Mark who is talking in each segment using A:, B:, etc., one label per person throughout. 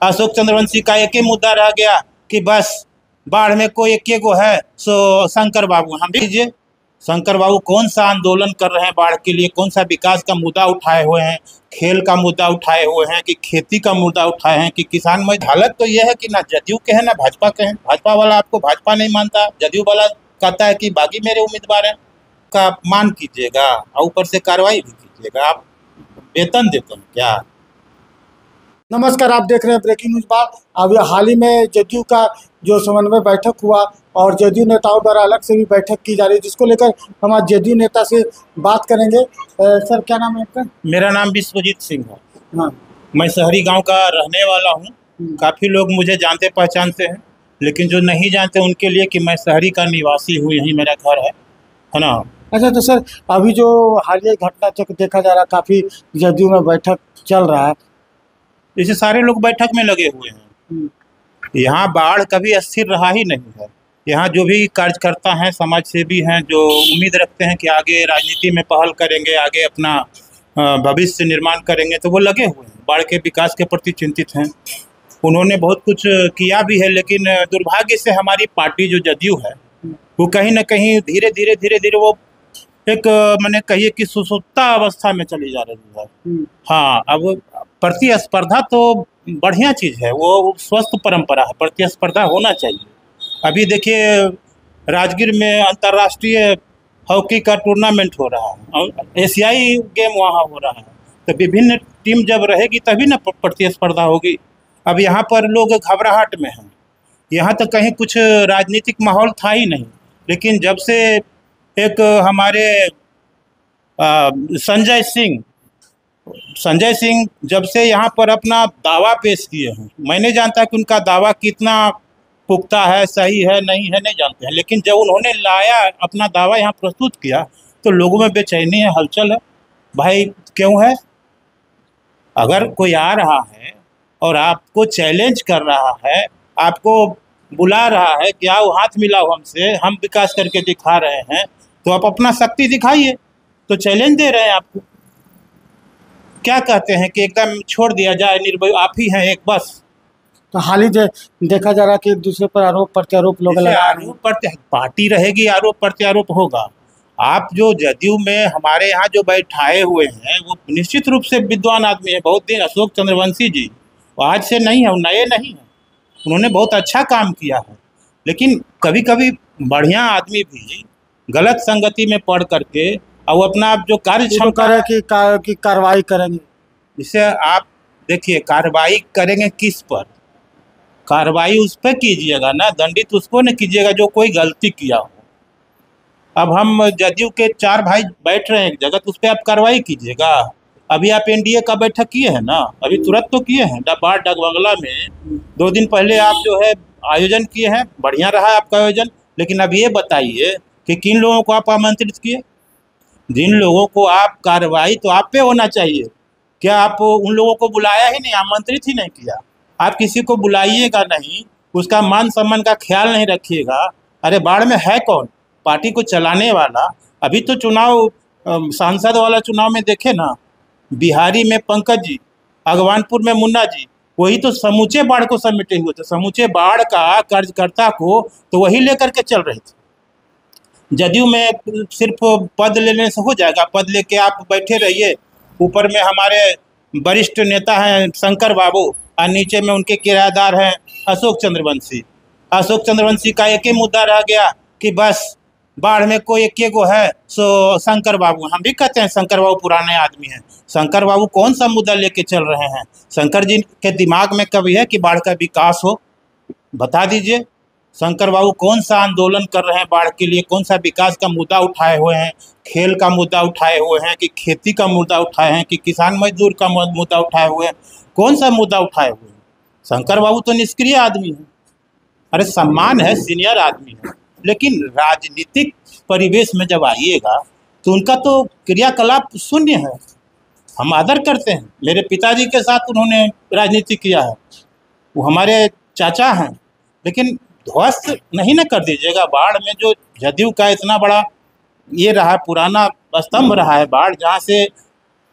A: अशोक चंद्रवंशी का एक ही मुद्दा रह गया कि बस बाढ़ में कोई एक गो है सो शंकर बाबू। हम दीजिए, शंकर बाबू कौन सा आंदोलन कर रहे हैं बाढ़ के लिए, कौन सा विकास का मुद्दा उठाए हुए हैं, खेल का मुद्दा उठाए हुए हैं कि खेती का मुद्दा उठाए हैं कि किसान में। हालत तो यह है कि ना जदयू के हैं ना भाजपा के हैं। भाजपा वाला आपको भाजपा नहीं मानता, जदयू वाला कहता है कि बाकी मेरे उम्मीदवार हैं। का अपमान कीजिएगा और ऊपर से कार्रवाई भी कीजिएगा। आप वेतन देते हैं क्या?
B: नमस्कार, आप देख रहे हैं ब्रेकिंग न्यूज बार। अभी हाल ही में जदयू का जो समन्वय बैठक हुआ और जदयू नेताओं द्वारा अलग से भी बैठक की जा रही है, जिसको लेकर हम आज जदयू नेता से बात करेंगे। सर, क्या नाम है आपका?
A: मेरा नाम विश्वजीत सिंह है।
B: हाँ,
A: मैं शहरी गांव का रहने वाला हूं। काफ़ी लोग मुझे जानते पहचानते हैं, लेकिन जो नहीं जानते उनके लिए कि मैं शहरी का निवासी हूं, यही मेरा घर है ना।
B: अच्छा, तो सर अभी जो हालिया घटना देखा जा रहा, काफ़ी जदयू में बैठक चल रहा है,
A: इसे सारे लोग बैठक में लगे हुए हैं। यहाँ बाढ़ कभी अस्थिर रहा ही नहीं है। यहाँ जो भी कार्यकर्ता हैं, समाज सेवी हैं, जो उम्मीद रखते हैं कि आगे राजनीति में पहल करेंगे, आगे अपना भविष्य निर्माण करेंगे, तो वो लगे हुए हैं, बाढ़ के विकास के प्रति चिंतित हैं। उन्होंने बहुत कुछ किया भी है, लेकिन दुर्भाग्य से हमारी पार्टी जो जदयू है वो कहीं ना कहीं धीरे धीरे वो एक मैंने कहिए कि सुसुप्ता अवस्था में चली जा रही है। हाँ, अब प्रतिस्पर्धा तो बढ़िया चीज़ है, वो स्वस्थ परंपरा है, प्रतिस्पर्धा होना चाहिए। अभी देखिए, राजगीर में अंतर्राष्ट्रीय हॉकी का टूर्नामेंट हो रहा है, एशियाई गेम वहाँ हो रहा है, तो विभिन्न टीम जब रहेगी तभी ना प्रतिस्पर्धा होगी। अब यहाँ पर लोग घबराहट में हैं। यहाँ तो कहीं कुछ राजनीतिक माहौल था ही नहीं, लेकिन जब से एक हमारे संजय सिंह जब से यहाँ पर अपना दावा पेश किए हैं, मैं नहीं जानता कि उनका दावा कितना पुख्ता है, सही है, नहीं है, नहीं जानते हैं, लेकिन जब उन्होंने लाया अपना दावा यहाँ प्रस्तुत किया तो लोगों में बेचैनी है, हलचल है। भाई क्यों है? अगर कोई आ रहा है और आपको चैलेंज कर रहा है, आपको बुला रहा है कि आओ हाथ मिलाओ हमसे, हम विकास करके दिखा रहे हैं, तो आप अपना शक्ति दिखाइए। तो चैलेंज दे रहे हैं आपको। क्या कहते हैं कि एकदम छोड़ दिया जाए, निर्भय आप ही हैं एक बस।
B: तो हाल ही देखा जा रहा कि एक दूसरे पर आरोप प्रत्यारोप लोग लगा रहे हैं।
A: पार्टी रहेगी, आरोप प्रत्यारोप होगा। आप जो जदयू में हमारे यहाँ जो बैठाए हुए हैं वो निश्चित रूप से विद्वान आदमी है। बहुत दिन अशोक चंद्रवंशी जी आज से नहीं है, वो नए नहीं हैं, उन्होंने बहुत अच्छा काम किया है, लेकिन कभी कभी बढ़िया आदमी भी गलत संगति में पड़ करके और अपना जो कार्य क्षमता है
B: कि कार्रवाई करेंगे।
A: इसे आप देखिए, कार्रवाई करेंगे किस पर? कार्रवाई उस पर कीजिएगा ना, दंडित उसको न कीजिएगा जो कोई गलती किया हो। अब हम जदयू के 4 भाई बैठ रहे हैं एक जगह, तो उस पर आप कार्रवाई कीजिएगा। अभी आप एनडीए का बैठक किए हैं ना, अभी तुरंत तो किए हैं, बाढ़ डगबंगला में 2 दिन पहले आप जो है आयोजन किए हैं, बढ़िया रहा आपका आयोजन। लेकिन अब ये बताइए कि किन लोगों को आप आमंत्रित किए? जिन लोगों को आप, कार्रवाई तो आप पे होना चाहिए। क्या आप उन लोगों को बुलाया ही नहीं, आमंत्रित ही नहीं किया? आप किसी को बुलाइएगा नहीं, उसका मान सम्मान का ख्याल नहीं रखिएगा। अरे बाढ़ में है कौन? पार्टी को चलाने वाला। अभी तो चुनाव, सांसद वाला चुनाव में देखे ना, बिहारी में पंकज जी, अगवानपुर में मुन्ना जी, वही तो समूचे बाढ़ को समेटे हुए थे। समूचे बाढ़ का कार्यकर्ता को तो वही लेकर के चल रहे थे। जदयू में सिर्फ पद लेने से हो जाएगा? पद लेके आप बैठे रहिए, ऊपर में हमारे वरिष्ठ नेता हैं शंकर बाबू और नीचे में उनके किराएदार हैं अशोक चंद्रवंशी। अशोक चंद्रवंशी का एक ही मुद्दा रह गया कि बस बाढ़ में कोई एक गो है सो शंकर बाबू। हम भी कहते हैं शंकर बाबू पुराने आदमी हैं। शंकर बाबू कौन सा मुद्दा लेके चल रहे हैं? शंकर जी के दिमाग में कभी है कि बाढ़ का विकास हो? बता दीजिए, शंकर बाबू कौन सा आंदोलन कर रहे हैं बाढ़ के लिए? कौन सा विकास का मुद्दा उठाए हुए हैं? खेल का मुद्दा उठाए हुए हैं कि खेती का मुद्दा उठाए हैं कि किसान मजदूर का मुद्दा उठाए हुए हैं? कौन सा मुद्दा उठाए हुए हैं? शंकर बाबू तो निष्क्रिय आदमी है। अरे सम्मान है, सीनियर आदमी है, लेकिन राजनीतिक परिवेश में जब आइएगा तो उनका तो क्रियाकलाप शून्य है। हम आदर करते हैं, मेरे पिताजी के साथ उन्होंने राजनीति किया है, वो हमारे चाचा हैं, लेकिन ध्वस्त नहीं ना कर दीजिएगा। बाढ़ में जो जदयू का इतना बड़ा ये रहा, पुराना स्तंभ रहा है बाढ़, जहाँ से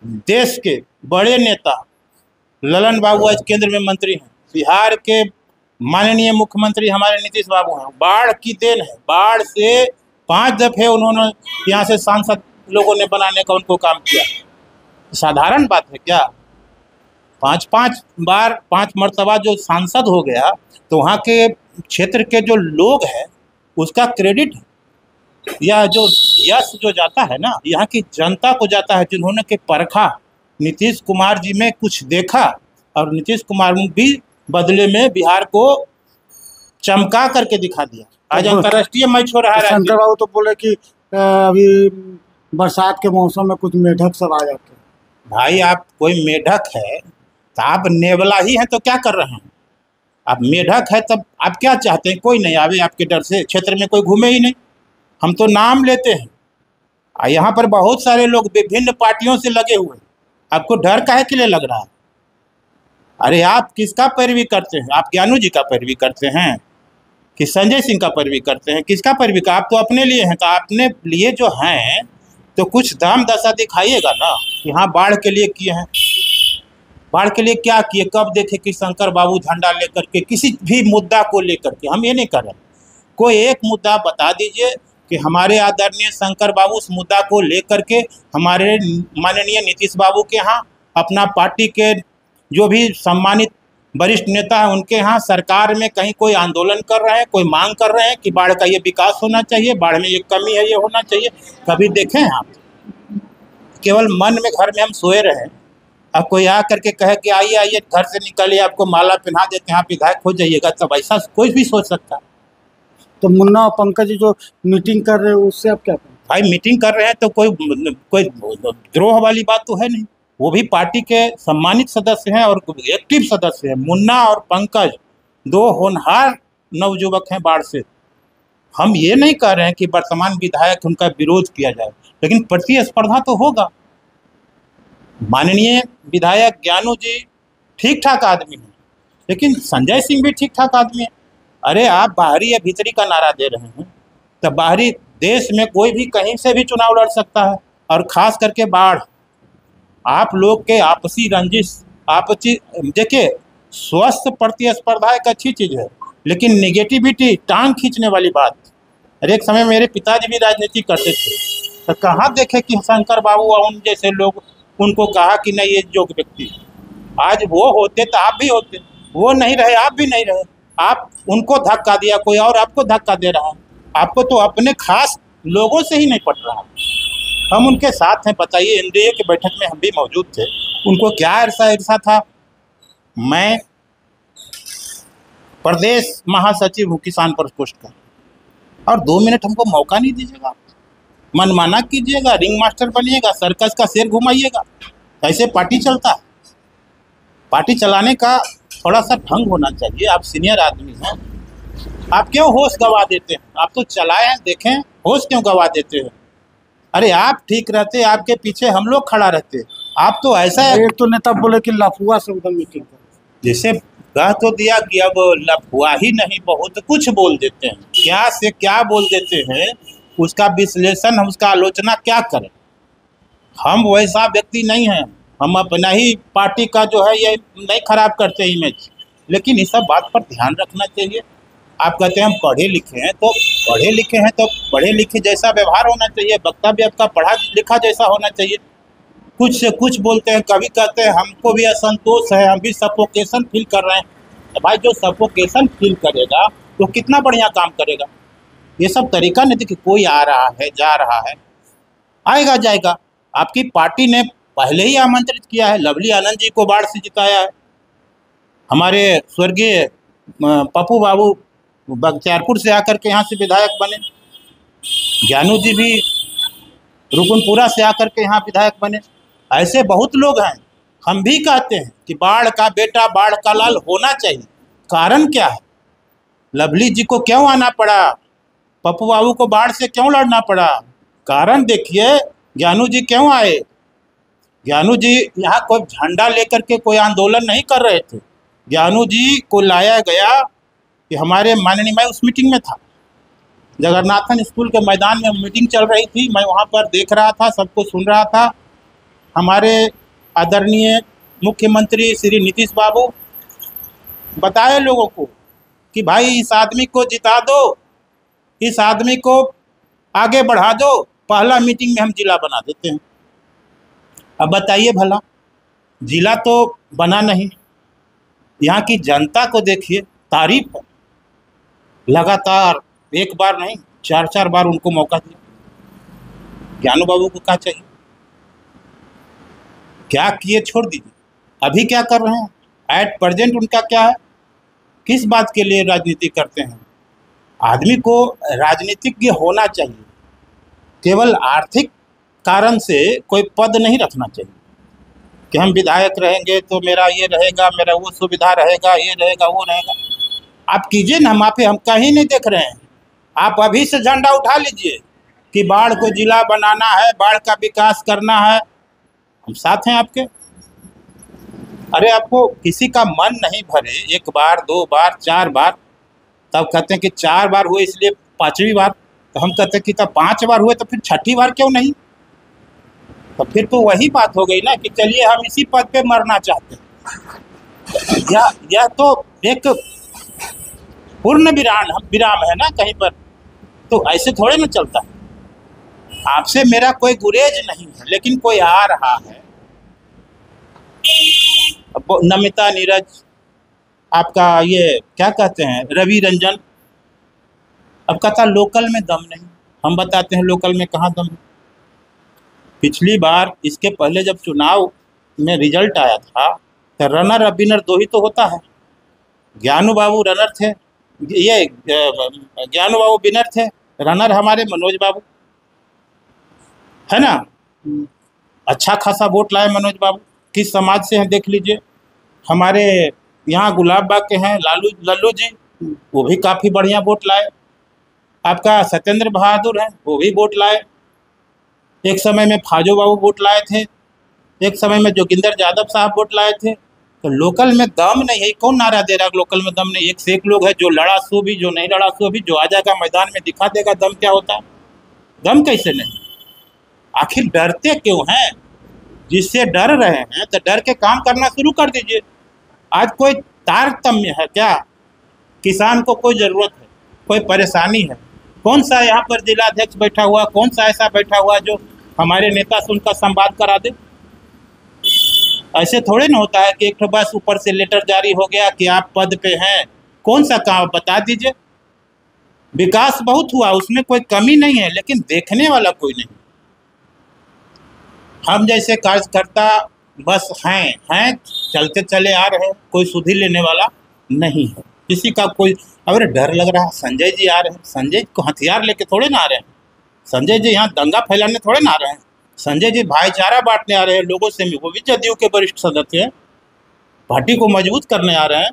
A: देश के बड़े नेता ललन बाबू आज केंद्र में मंत्री हैं, बिहार के माननीय मुख्यमंत्री हमारे नीतीश बाबू हैं, बाढ़ की देन है। बाढ़ से 5 दफे उन्होंने यहाँ से सांसद लोगों ने बनाने का उनको काम किया। साधारण बात है क्या? 5 बार 5 मर्तबा जो सांसद हो गया तो वहाँ के क्षेत्र के जो लोग हैं उसका क्रेडिट या जो यश जो जाता है ना, यहाँ की जनता को जाता है, जिन्होंने के परखा, नीतीश कुमार जी में कुछ देखा और नीतीश कुमार भी बदले में बिहार को चमका करके दिखा दिया। आज अंतर्राष्ट्रीय मैच हो रहा है।
B: शंकर बाबू तो बोले कि अभी बरसात के मौसम में कुछ मेढक सब आ जाते हैं।
A: भाई आप कोई मेढक है तो आप नेवला ही हैं तो क्या कर रहे हैं? आप मेढक है तब आप क्या चाहते हैं? कोई नहीं आवे आपके डर से, क्षेत्र में कोई घूमे ही नहीं। हम तो नाम लेते हैं। यहाँ पर बहुत सारे लोग विभिन्न पार्टियों से लगे हुए हैं, आपको डर काहे के लिए लग रहा है? अरे आप किसका पैरवी करते हैं? आप ज्ञानू जी का पैरवी करते हैं कि संजय सिंह का पैरवी करते हैं? किसका पैरवी का? आप तो अपने लिए हैं, तो अपने लिए जो हैं तो कुछ दाम दशा दिखाइएगा ना। यहाँ बाढ़ के लिए किए हैं, बाढ़ के लिए क्या किए? कब देखे कि शंकर बाबू झंडा लेकर के किसी भी मुद्दा को लेकर के? हम ये नहीं कर रहे। कोई एक मुद्दा बता दीजिए कि हमारे आदरणीय शंकर बाबू उस मुद्दा को लेकर के हमारे माननीय नीतीश बाबू के यहाँ, अपना पार्टी के जो भी सम्मानित वरिष्ठ नेता हैं उनके यहाँ सरकार में कहीं कोई आंदोलन कर रहे हैं, कोई मांग कर रहे हैं कि बाढ़ का ये विकास होना चाहिए, बाढ़ में ये कमी है, ये होना चाहिए? कभी देखें आप? केवल मन में घर में हम सोए रहे। अब कोई आ करके कहे कि आइए आइए घर से निकलिए, आपको माला पहना देते हैं, आप विधायक हो जाइएगा, तब ऐसा कोई भी सोच सकता है।
B: तो मुन्ना और पंकज जी जो मीटिंग कर रहे हैं उससे आप क्या करें?
A: भाई मीटिंग कर रहे हैं तो कोई द्रोह वाली बात तो है नहीं। वो भी पार्टी के सम्मानित सदस्य हैं और एक्टिव सदस्य हैं। मुन्ना और पंकज 2 होनहार नवयुवक हैं बाढ़ से। हम ये नहीं कह रहे हैं कि वर्तमान विधायक उनका विरोध किया जाए, लेकिन प्रतिस्पर्धा तो होगा। माननीय विधायक ज्ञानू जी ठीक ठाक आदमी हैं, लेकिन संजय सिंह भी ठीक ठाक आदमी है। अरे आप बाहरी या भीतरी का नारा दे रहे हैं, तब बाहरी देश में कोई भी कहीं से भी चुनाव लड़ सकता है, और खास करके बाढ़। आप लोग के आपसी रंजिश, आपसी देखिए, स्वस्थ प्रतिस्पर्धा एक अच्छी चीज़ है, लेकिन नेगेटिविटी, टांग खींचने वाली बात। अरे एक समय मेरे पिताजी भी राजनीति करते थे, तो कहाँ देखे कि शंकर बाबू और उन जैसे लोग उनको कहा कि नहीं ये योग्य व्यक्ति। आज वो होते तो आप भी होते, वो नहीं रहे आप भी नहीं रहे। आप उनको धक्का दिया, कोई और आपको धक्का दे रहा है। आपको तो अपने खास लोगों से ही नहीं पट रहा। हम उनके साथ हैं। बताइए, एनडीए की बैठक में हम भी मौजूद थे। उनको क्या ऐसा था? मैं प्रदेश महासचिव हूँ किसान प्रकोष्ठ का, और 2 मिनट हमको मौका नहीं दीजिएगा? मनमाना कीजिएगा, रिंग मास्टर बनिएगा, सर्कस का शेर घुमाइएगा? ऐसे पार्टी चलता है? पार्टी चलाने का थोड़ा सा ढंग होना चाहिए। आप सीनियर आदमी हैं, आप क्यों होश गंवा देते हैं? आप तो चलाए हैं, देखें, होश क्यों गंवा देते हैं? अरे आप ठीक रहते, आपके पीछे हम लोग खड़ा रहते। आप तो ऐसा है।
B: एक तो नेता बोले कि लफुआ से उधर मीटिंग कर,
A: जैसे कह तो दिया कि अब लफुआ ही नहीं बहुत कुछ बोल देते हैं। क्या से क्या बोल देते हैं, उसका विश्लेषण, हम उसका आलोचना क्या करें? हम वैसा व्यक्ति नहीं हैं। हम अपना ही पार्टी का जो है ये नहीं खराब करते इमेज, लेकिन इस सब बात पर ध्यान रखना चाहिए। आप कहते हैं हम पढ़े लिखे हैं, तो पढ़े लिखे हैं तो पढ़े लिखे जैसा व्यवहार होना चाहिए, वक्तव्य आपका पढ़ा लिखा जैसा होना चाहिए। कुछ से कुछ बोलते हैं, कभी कहते हैं हमको भी असंतोष है, हम भी सफोकेशन फील कर रहे हैं। तो भाई जो सफोकेशन फील करेगा तो कितना बढ़िया काम करेगा। ये सब तरीका नहीं कि कोई आ रहा है जा रहा है, आएगा जाएगा। आपकी पार्टी ने पहले ही आमंत्रित किया है। लवली आनंद जी को बाढ़ से जिताया है। हमारे स्वर्गीय पप्पू बाबू बख्तियारपुर से आकर के यहाँ से विधायक बने। ज्ञानू जी भी रुकनपुरा से आकर के यहाँ विधायक बने। ऐसे बहुत लोग हैं। हम भी कहते हैं कि बाढ़ का बेटा बाढ़ का लाल होना चाहिए। कारण क्या है? लवली जी को क्यों आना पड़ा? पप्पू बाबू को बाढ़ से क्यों लड़ना पड़ा? कारण देखिए, ज्ञानू जी क्यों आए? ज्ञानू जी यहाँ कोई झंडा लेकर के कोई आंदोलन नहीं कर रहे थे। ज्ञानू जी को लाया गया कि हमारे माननीय, मैं उस मीटिंग में था, जगन्नाथन स्कूल के मैदान में मीटिंग चल रही थी। मैं वहाँ पर देख रहा था, सबको सुन रहा था। हमारे आदरणीय मुख्यमंत्री श्री नीतीश बाबू बताए लोगों को कि भाई इस आदमी को जिता दो, इस आदमी को आगे बढ़ा दो, पहला मीटिंग में हम जिला बना देते हैं। अब बताइए भला, जिला तो बना नहीं। यहाँ की जनता को देखिए, तारीफ है, लगातार एक बार नहीं 4-4 बार उनको मौका दिया। ज्ञानू बाबू को क्या चाहिए? क्या किए छोड़ दीजिए, अभी क्या कर रहे हैं, एट प्रेजेंट उनका क्या है, किस बात के लिए राजनीति करते हैं? आदमी को राजनीतिज्ञ होना चाहिए, केवल आर्थिक कारण से कोई पद नहीं रखना चाहिए कि हम विधायक रहेंगे तो मेरा ये रहेगा, मेरा वो सुविधा रहेगा, ये रहेगा, वो रहेगा। आप कीजिए ना, हम कहीं नहीं देख रहे हैं। आप अभी से झंडा उठा लीजिए कि बाढ़ को जिला बनाना है, बाढ़ का विकास करना है, हम साथ हैं आपके। अरे आपको किसी का मन नहीं भरे 1 बार 2 बार 4 बार, तब कहते हैं कि 4 बार हुए इसलिए 5वीं बार, तो हम कहते हैं कि तब 5 बार हुए तो फिर 6ठी बार क्यों नहीं? तो फिर तो वही बात हो गई ना कि चलिए हम इसी पद पे मरना चाहते हैं। यह तो एक पूर्ण विराम है ना कहीं पर, तो ऐसे थोड़े ना चलता है। आपसे मेरा कोई गुरेज नहीं है, लेकिन कोई आ रहा है, नमिता, नीरज, आपका ये क्या कहते हैं, रवि रंजन, अब कहता लोकल में दम नहीं। हम बताते हैं लोकल में कहाँ दम है। पिछली बार इसके पहले जब चुनाव में रिजल्ट आया था तो रनर और विनर 2 ही तो होता है। ज्ञानू बाबू रनर थे, ये ज्ञानू बाबू विनर थे, रनर हमारे मनोज बाबू है ना। अच्छा खासा वोट लाए मनोज बाबू। किस समाज से हैं देख लीजिए, हमारे यहाँ गुलाब बाग के हैं लल्लू जी, वो भी काफ़ी बढ़िया वोट लाए। आपका सत्येंद्र बहादुर हैं, वो भी वोट लाए। एक समय में फाजो बाबू वोट लाए थे, एक समय में जोगिंदर यादव साहब वोट लाए थे। तो लोकल में दम नहीं है। कौन नारा दे रहा है लोकल में दम नहीं? एक से एक लोग है, जो लड़ा सो भी, जो नहीं लड़ा सो भी, जो आ जाएगा मैदान में दिखा देगा दम क्या होता है। दम कैसे नहीं? आखिर डरते क्यों हैं? जिससे डर रहे हैं तो डर के काम करना शुरू कर दीजिए। आज कोई तारतम्य है क्या? किसान को कोई ज़रूरत है, कोई परेशानी है, कौन सा यहाँ पर जिलाध्यक्ष बैठा हुआ, कौन सा ऐसा बैठा हुआ जो हमारे नेता से उनका संवाद करा दे? ऐसे थोड़े ना होता है कि एक बस ऊपर से लेटर जारी हो गया कि आप पद पे हैं। कौन सा काम बता दीजिए। विकास बहुत हुआ, उसमें कोई कमी नहीं है, लेकिन देखने वाला कोई नहीं। हम जैसे कार्यकर्ता बस हैं चलते चले आ रहे हैं, कोई सुधि लेने वाला नहीं है किसी का। कोई अगर डर लग रहा है, संजय जी आ रहे हैं, संजय को हथियार लेके थोड़े ना आ रहे हैं। संजय जी यहाँ दंगा फैलाने थोड़े ना आ रहे हैं। संजय जी भाईचारा बांटने आ रहे हैं लोगों से। वो भी जदयू के वरिष्ठ सदस्य हैं, पार्टी को मजबूत करने आ रहे हैं।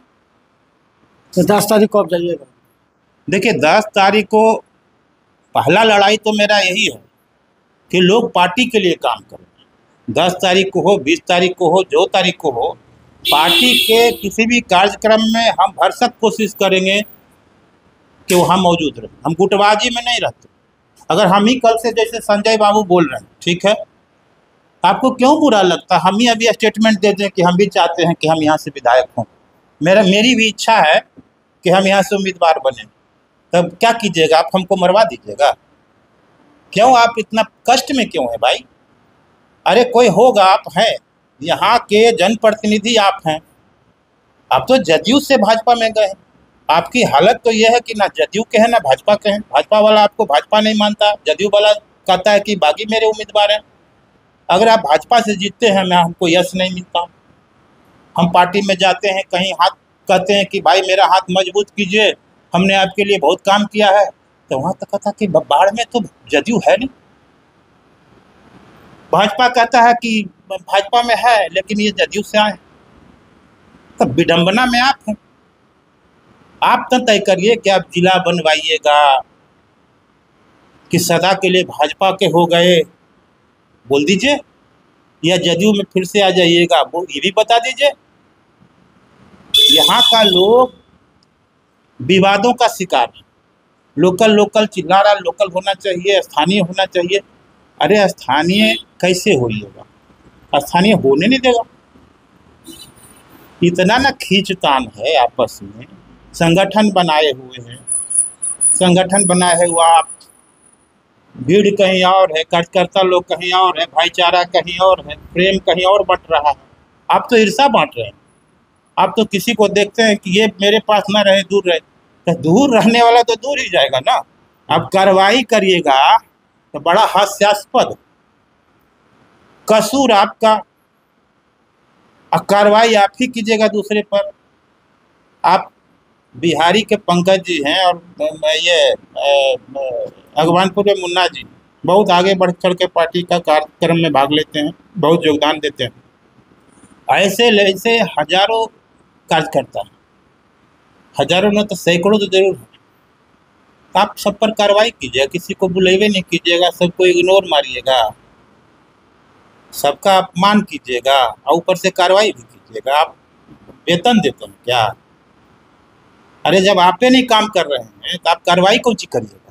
B: तो 10 तारीख को आप जाइएगा?
A: देखिए 10 तारीख को पहला लड़ाई तो मेरा यही है कि लोग पार्टी के लिए काम करें। 10 तारीख को हो, 20 तारीख को हो, जो तारीख को हो, पार्टी के किसी भी कार्यक्रम में हम भरसक कोशिश करेंगे कि वहाँ मौजूद रहे। हम गुटबाजी में नहीं रहते। अगर हम ही कल से जैसे संजय बाबू बोल रहे हैं, ठीक है, आपको क्यों बुरा लगता? हम ही अभी स्टेटमेंट दे दें कि हम भी चाहते हैं कि हम यहाँ से विधायक हों, मेरी भी इच्छा है कि हम यहाँ से उम्मीदवार बने, तब क्या कीजिएगा? आप हमको मरवा दीजिएगा? क्यों आप इतना कष्ट में क्यों है भाई? अरे कोई होगा, आप हैं यहाँ के जनप्रतिनिधि, आप हैं। आप तो जदयू से भाजपा में गए। आपकी हालत तो यह है कि ना जदयू के हैं ना भाजपा के हैं। भाजपा वाला आपको भाजपा नहीं मानता, जदयू वाला कहता है कि बागी मेरे उम्मीदवार हैं। अगर आप भाजपा से जीतते हैं, मैं हमको यश नहीं मिलता। हम पार्टी में जाते हैं, कहीं हाथ कहते हैं कि भाई मेरा हाथ मजबूत कीजिए, हमने आपके लिए बहुत काम किया है, तो वहाँ तक कहता कि बाढ़ में तो जदयू है नहीं। भाजपा कहता है कि भाजपा में है लेकिन ये जदयू से आए। तब विडंबना में आप हैं। आप तो तय करिए कि आप जिला बनवाइएगा कि सदा के लिए भाजपा के हो गए, बोल दीजिए, या जदयू में फिर से आ जाइएगा, वो ये भी बता दीजिए। यहाँ का लोग विवादों का शिकार है। लोकल चिल्ला रहा, लोकल होना चाहिए, स्थानीय होना चाहिए। अरे स्थानीय कैसे होइएगा? स्थानीय होने नहीं देगा। इतना ना खींचतान है आपस में। संगठन बनाए हुए हैं, संगठन बनाए हुआ आप, भीड़ कहीं और है, कार्यकर्ता लोग कहीं और है, भाईचारा कहीं और है, प्रेम कहीं और बंट रहा है। आप तो ईर्षा बांट रहे हैं। आप तो किसी को देखते हैं कि ये मेरे पास ना रहे, दूर रहे, तो दूर रहने वाला तो दूर ही जाएगा ना। अब कार्रवाई करिएगा तो बड़ा हास्यास्पद, कसूर आपका, कार्रवाई आप ही कीजिएगा दूसरे पर। आप बिहारी के पंकज जी हैं और ये अगवानपुर में मुन्ना जी बहुत आगे बढ़ चढ़ के पार्टी का कार्यक्रम में भाग लेते हैं, बहुत योगदान देते हैं। ऐसे ऐसे हजारों कार्यकर्ता, हजारों में तो सैकड़ों तो जरूर हैं। आप सब पर कार्रवाई कीजिएगा, किसी को बुलेवे नहीं कीजिएगा, सबको इग्नोर मारिएगा, सबका अपमान कीजिएगा और ऊपर से कार्रवाई भी कीजिएगा। आप वेतन देते हैं क्या? अरे जब आप ही नहीं काम कर रहे हैं तो आप कार्रवाई कौन सी करिएगा?